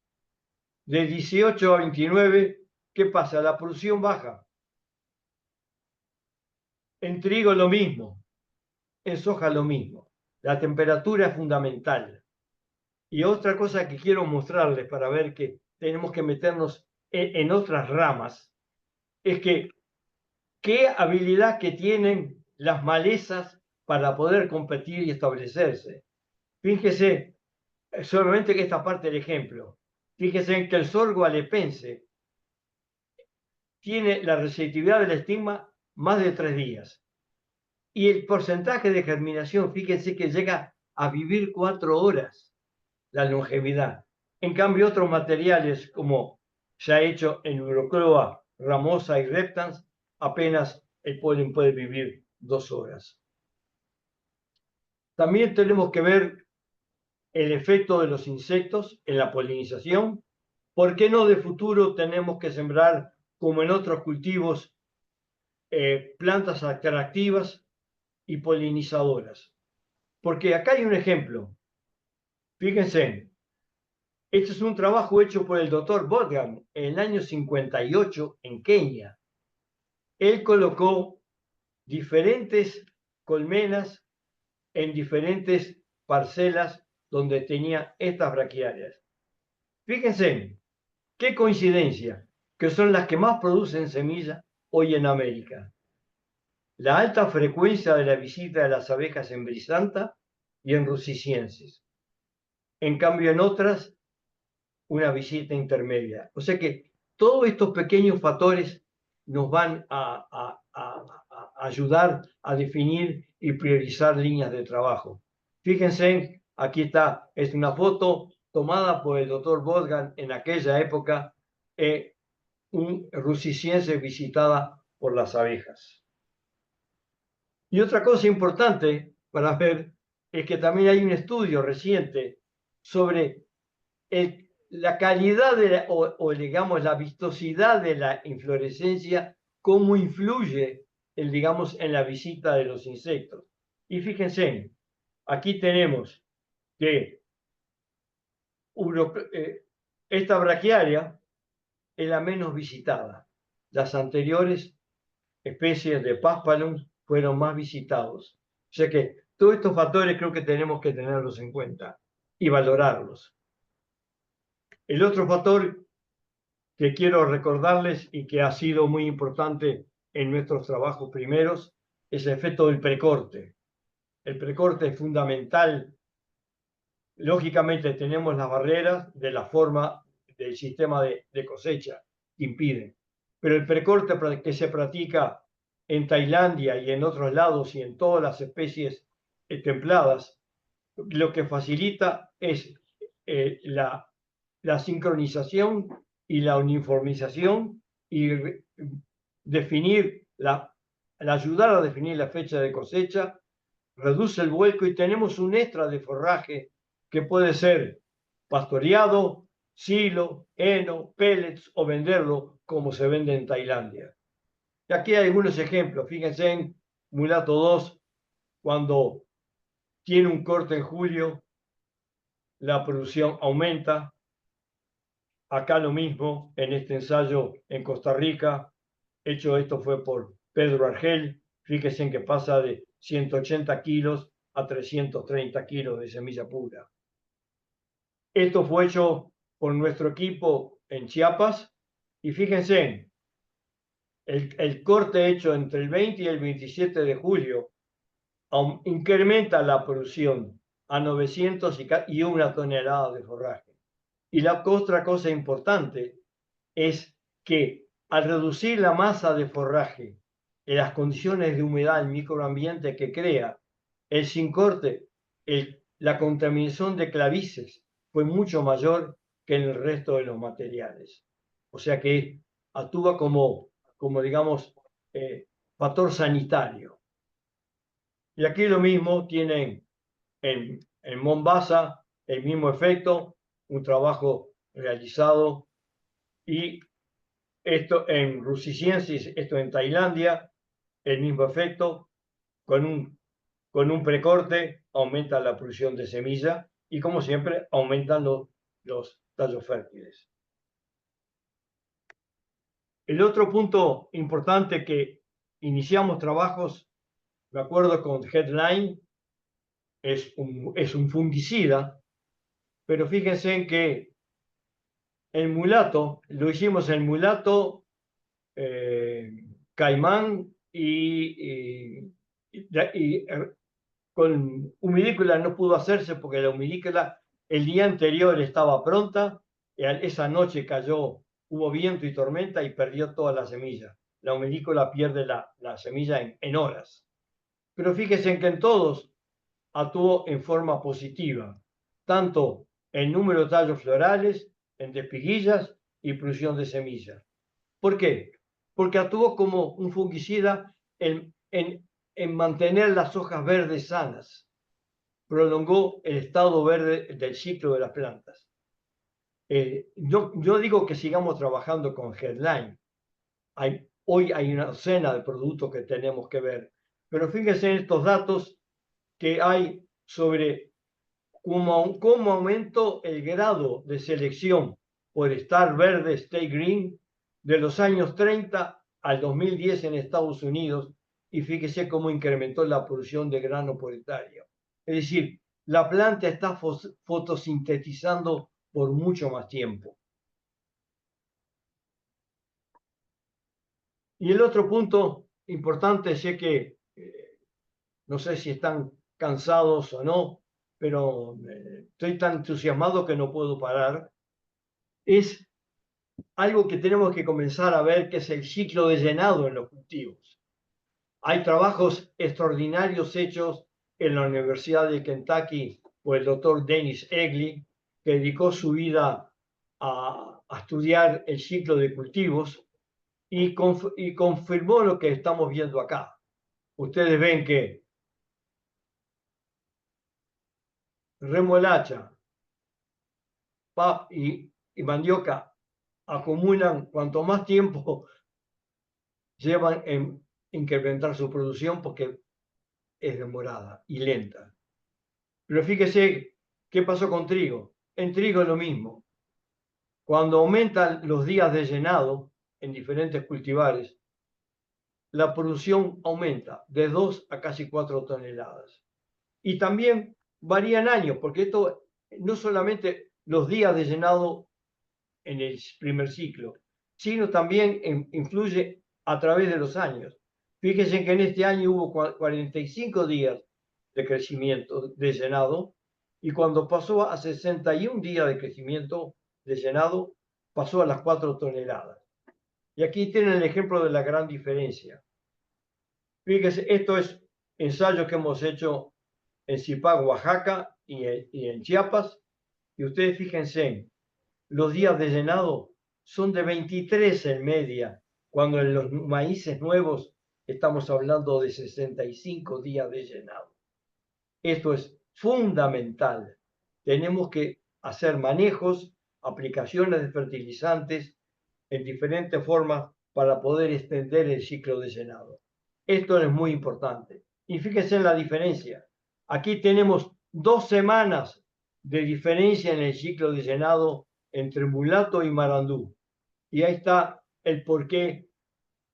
De 18 a 29, ¿qué pasa? La producción baja. En trigo lo mismo. En soja lo mismo. La temperatura es fundamental. Y otra cosa que quiero mostrarles para ver que tenemos que meternos en otras ramas es que qué habilidad que tienen las malezas para poder competir y establecerse. Fíjese solamente que esta parte del ejemplo. Fíjese en que el sorgo alepense tiene la receptividad del estigma más de 3 días. Y el porcentaje de germinación, fíjense que llega a vivir 4 horas, la longevidad. En cambio, otros materiales como se ha hecho en Eurocloa, ramosa y reptans, apenas el polen puede vivir 2 horas. También tenemos que ver el efecto de los insectos en la polinización. ¿Por qué no de futuro tenemos que sembrar, como en otros cultivos, plantas atractivas y polinizadoras? Porque acá hay un ejemplo. Fíjense, este es un trabajo hecho por el doctor Bodgham en el año 58 en Kenia. Él colocó diferentes colmenas en diferentes parcelas donde tenía estas braquiarias. Fíjense, qué coincidencia, que son las que más producen semilla hoy en América. La alta frecuencia de la visita de las abejas en Brisanta y en Rusiciensis. En cambio, en otras, una visita intermedia. O sea que todos estos pequeños factores nos van a ayudar a definir y priorizar líneas de trabajo. Fíjense, aquí está, es una foto tomada por el doctor Wolfgang en aquella época, un rusiciense visitada por las abejas. Y otra cosa importante para ver es que también hay un estudio reciente sobre la calidad o digamos la vistosidad de la inflorescencia, cómo influye digamos, en la visita de los insectos. Y fíjense, aquí tenemos que esta braquiaria es la menos visitada. Las anteriores especies de Paspalum fueron más visitados. O sea que todos estos factores creo que tenemos que tenerlos en cuenta y valorarlos. El otro factor que quiero recordarles y que ha sido muy importante en nuestros trabajos primeros es el efecto del precorte. El precorte es fundamental. Lógicamente tenemos las barreras de la forma del sistema de cosecha que impiden, pero el precorte que se practica en Tailandia y en otros lados y en todas las especies templadas, lo que facilita es la sincronización y la uniformización y definir ayudar a definir la fecha de cosecha, reduce el vuelco y tenemos un extra de forraje que puede ser pastoreado, silo, heno, pellets o venderlo como se vende en Tailandia. Y aquí hay algunos ejemplos. Fíjense en Mulato 2, cuando tiene un corte en julio, la producción aumenta. Acá lo mismo, en este ensayo en Costa Rica, hecho esto fue por Pedro Argel. Fíjense en que pasa de 180 kilos a 330 kilos de semilla pura. Esto fue hecho por nuestro equipo en Chiapas y fíjense, el corte hecho entre el 20 y el 27 de julio incrementa la producción a 900 y 1 tonelada de forraje. Y la otra cosa importante es que al reducir la masa de forraje en las condiciones de humedad del microambiente que crea el sin corte, la contaminación de clavices fue mucho mayor que en el resto de los materiales. O sea que actúa como digamos, factor sanitario. Y aquí lo mismo tienen en Mombasa el mismo efecto, un trabajo realizado, y esto en Rusiciensis, esto en Tailandia, el mismo efecto, con un precorte aumenta la producción de semilla y como siempre aumentan los tallos fértiles. El otro punto importante que iniciamos trabajos, de acuerdo con Headline, es un fungicida, pero fíjense en que el mulato, lo hicimos en mulato, caimán y con humidícula no pudo hacerse porque la humidícula el día anterior estaba pronta, y esa noche hubo viento y tormenta y perdió toda la semilla. La humidícula pierde la semilla en horas. Pero fíjense en que en todos actuó en forma positiva, tanto en número de tallos florales, en despiguillas y producción de semillas. ¿Por qué? Porque actuó como un fungicida en mantener las hojas verdes sanas, prolongó el estado verde del ciclo de las plantas. Yo digo que sigamos trabajando con Headline. Hoy hay una docena de productos que tenemos que ver, pero fíjense en estos datos que hay sobre cómo aumentó el grado de selección por estar verde, stay green, de los años 30 al 2010 en Estados Unidos, y fíjese cómo incrementó la producción de grano por hectárea. Es decir, la planta está fotosintetizando por mucho más tiempo. Y el otro punto importante, sé que no sé si están cansados o no, pero estoy tan entusiasmado que no puedo parar. es algo que tenemos que comenzar a ver, que es el ciclo de llenado en los cultivos. Hay trabajos extraordinarios hechos en la Universidad de Kentucky por el doctor Dennis Egley, que dedicó su vida a estudiar el ciclo de cultivos y confirmó lo que estamos viendo acá. Ustedes ven que remolacha, pap y mandioca acumulan cuanto más tiempo llevan en incrementar su producción porque es demorada y lenta. Pero fíjese qué pasó con trigo. En trigo es lo mismo. Cuando aumentan los días de llenado en diferentes cultivares, la producción aumenta de 2 a casi 4 toneladas. Y también varían años, porque esto no solamente los días de llenado en el primer ciclo, sino también influye a través de los años. Fíjense que en este año hubo 45 días de crecimiento de llenado y cuando pasó a 61 días de crecimiento de llenado, pasó a las 4 toneladas. Y aquí tienen el ejemplo de la gran diferencia. Fíjense, esto es ensayos que hemos hecho en Zipac, Oaxaca y en Chiapas. Y ustedes fíjense, los días de llenado son de 23 en media, cuando en los maíces nuevos estamos hablando de 65 días de llenado. Esto es fundamental. Tenemos que hacer manejos, aplicaciones de fertilizantes en diferentes formas para poder extender el ciclo de llenado. Esto es muy importante. Y fíjense en la diferencia. Aquí tenemos 2 semanas de diferencia en el ciclo de llenado entre mulato y marandú. Y ahí está el por qué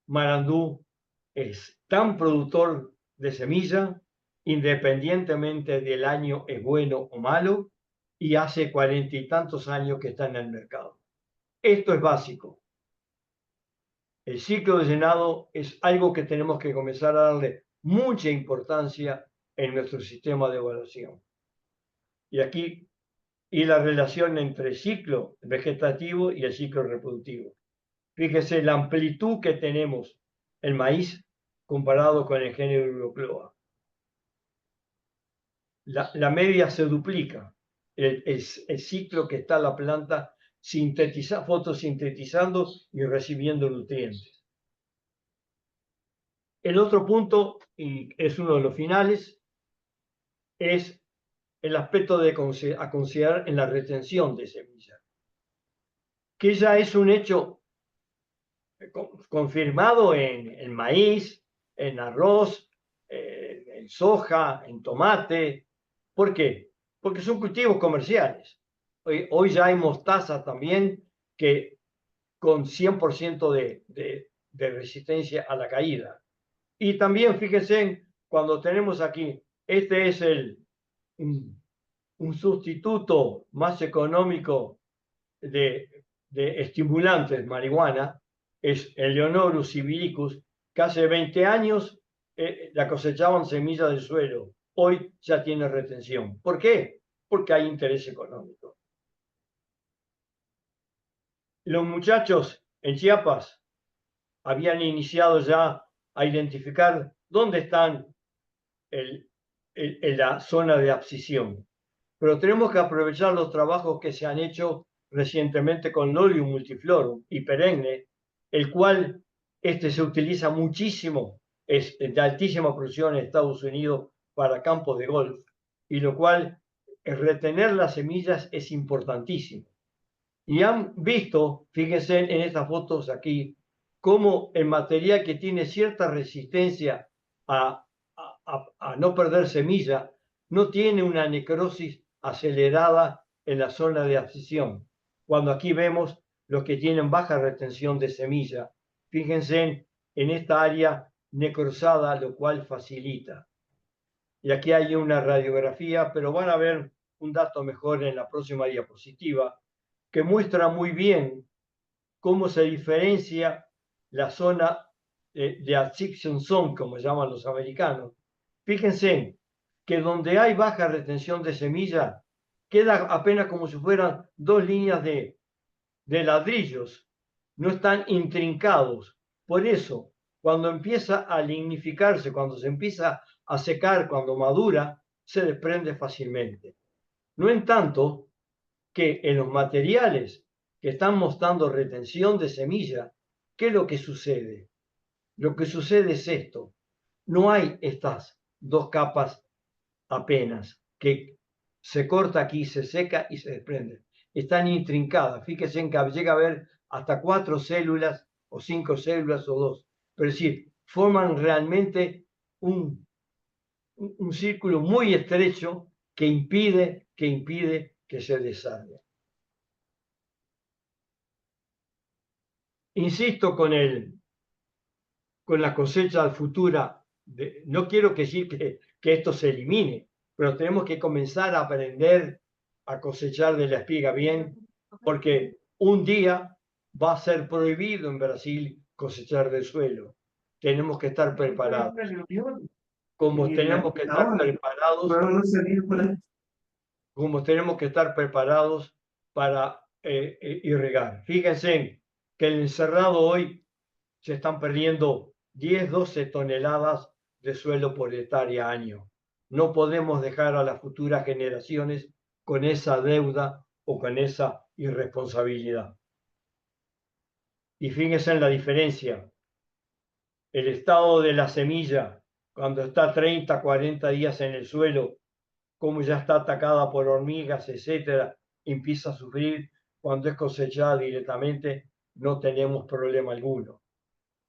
marandú es tan productor de semilla, independientemente del año es bueno o malo, y hace 40 y tantos años que está en el mercado. Esto es básico. El ciclo de llenado es algo que tenemos que comenzar a darle mucha importancia en nuestro sistema de evaluación. Y aquí, y la relación entre el ciclo vegetativo y el ciclo reproductivo. Fíjese la amplitud que tenemos el maíz comparado con el género Eurocloa. La media se duplica. El ciclo que está la planta fotosintetizando y recibiendo nutrientes. El otro punto, y es uno de los finales, es el aspecto a considerar en la retención de semilla, que ya es un hecho confirmado en maíz, en arroz, en soja, en tomate. ¿Por qué? Porque son cultivos comerciales. Hoy ya hay mostaza también que con 100% de resistencia a la caída. Y también fíjense, cuando tenemos aquí, este es un sustituto más económico de estimulantes, marihuana, es el Leonorus sibilicus, que hace 20 años la cosechaban semillas del suelo, hoy ya tiene retención. ¿Por qué? Porque hay interés económico. Los muchachos en Chiapas habían iniciado ya a identificar dónde están en la zona de abscisión. Pero tenemos que aprovechar los trabajos que se han hecho recientemente con Lolium multiflorum y perenne, el cual se utiliza muchísimo, es de altísima producción en Estados Unidos para campos de golf, y lo cual retener las semillas es importantísimo. Y han visto, fíjense en estas fotos aquí, cómo el material que tiene cierta resistencia a no perder semilla no tiene una necrosis acelerada en la zona de abscisión. Cuando aquí vemos los que tienen baja retención de semilla, fíjense en esta área necrosada, lo cual facilita. Y aquí hay una radiografía, pero van a ver un dato mejor en la próxima diapositiva, que muestra muy bien cómo se diferencia la zona de adsorption zone, como llaman los americanos. Fíjense que donde hay baja retención de semilla, queda apenas como si fueran 2 líneas de ladrillos, no están intrincados. Por eso, cuando empieza a lignificarse, cuando se empieza a secar, cuando madura, se desprende fácilmente. No en tanto que en los materiales que están mostrando retención de semilla, ¿qué es lo que sucede? Lo que sucede es esto. No hay estas dos capas apenas, que se corta aquí, se seca y se desprende. Están intrincadas. Fíjense en que llega a haber hasta 4 células o 5 células o 2. Pero es decir, forman realmente un círculo muy estrecho que impide que se desarme. Insisto con la cosecha futura. No quiero decir que esto se elimine, pero tenemos que comenzar a aprender a cosechar de la espiga bien, porque un día va a ser prohibido en Brasil cosechar del suelo. Tenemos que estar preparados. Como tenemos que estar preparados, para irrigar. Fíjense que el encerrado hoy se están perdiendo 10, 12 toneladas de suelo por hectárea año. No podemos dejar a las futuras generaciones con esa deuda o con esa irresponsabilidad. Y fíjense en la diferencia. El estado de la semilla, cuando está 30, 40 días en el suelo, como ya está atacada por hormigas, etcétera, empieza a sufrir. Cuando es cosechada directamente, no tenemos problema alguno.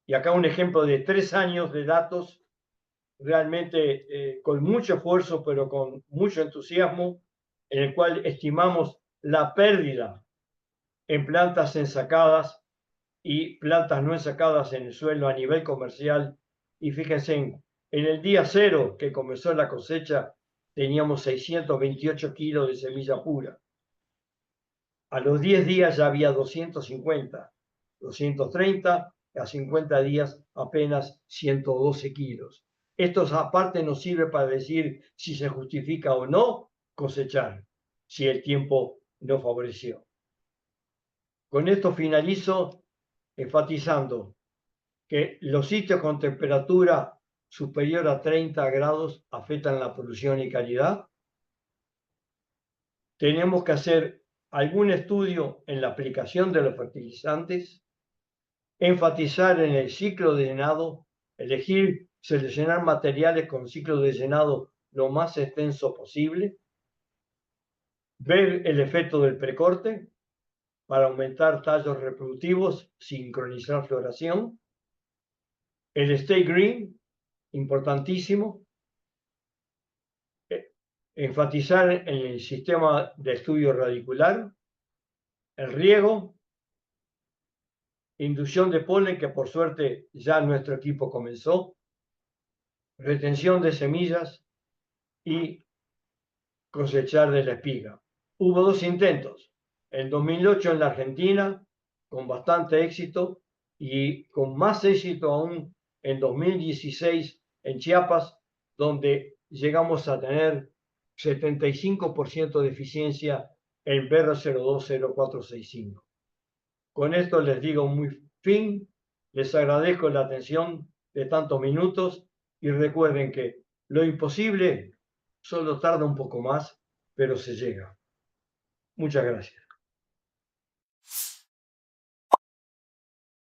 Y acá un ejemplo de 3 años de datos, realmente con mucho esfuerzo, pero con mucho entusiasmo, en el cual estimamos la pérdida en plantas ensacadas y plantas no ensacadas en el suelo a nivel comercial. Y fíjense, en el día cero que comenzó la cosecha, teníamos 628 kilos de semilla pura. A los 10 días ya había 250, 230, a 50 días apenas 112 kilos. Esto aparte nos sirve para decir si se justifica o no cosechar, si el tiempo no favoreció. Con esto finalizo enfatizando que los sitios con temperatura superior a 30 grados afectan la producción y calidad. Tenemos que hacer algún estudio en la aplicación de los fertilizantes, enfatizar en el ciclo de llenado, elegir, seleccionar materiales con ciclo de llenado lo más extenso posible, ver el efecto del precorte para aumentar tallos reproductivos, sincronizar floración, el stay green, importantísimo, enfatizar en el sistema de estudio radicular, el riego, inducción de polen, que por suerte ya nuestro equipo comenzó, retención de semillas y cosechar de la espiga. Hubo 2 intentos, en 2008 en la Argentina, con bastante éxito, y con más éxito aún en 2016 en Chiapas, donde llegamos a tener 75% de eficiencia en BR020465. Con esto les digo muy fin, les agradezco la atención de tantos minutos y recuerden que lo imposible solo tarda un poco más, pero se llega. Muchas gracias.